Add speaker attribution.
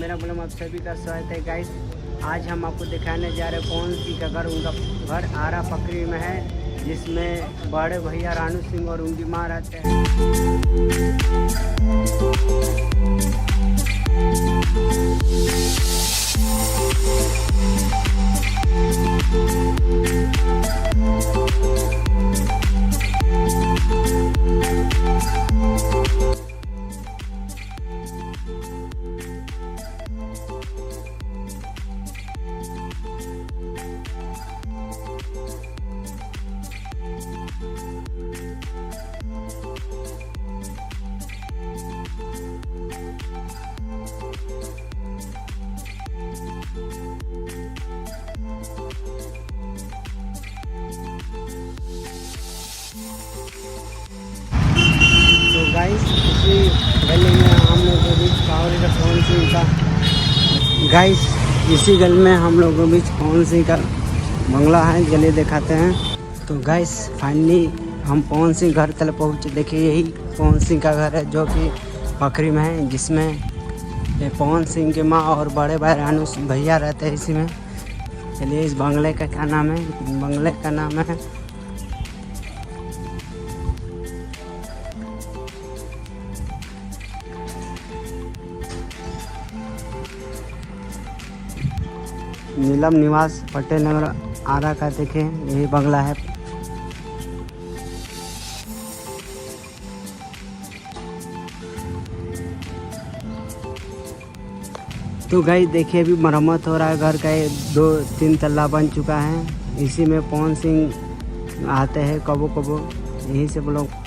Speaker 1: मेरा बोलम आप सभी का स्वागत है गाइस। आज हम आपको दिखाने जा रहे हैं कौन सी का घर। उनका घर आरा पकरी में है, जिसमें बड़े भैया रानू सिंह और उनकी माँ रहते हैं। तो गाइस इसी गली में हम लोग के बीच कौन सी का गाइस इसी गली में हम लोग के बीच कौन सी का बंगला है, गली दिखाते हैं। तो गाइस फाइनली हम पवन सिंह घर तक पहुँचे। देखिए यही पवन सिंह का घर है जो कि पकरी में है, जिसमें ये पवन सिंह की माँ और बड़े भाई रानू भैया रहते हैं इसी में। चलिए इस बंगले का क्या नाम है? बंगले का नाम है नीलम निवास पटेल नगर आरा का। देखें यही बंगला है। तो गाइस देखिए अभी मरम्मत हो रहा है घर का। ये 2-3 तल्ला बन चुका है। इसी में पवन सिंह आते हैं कबो कबो, यहीं से वो लोग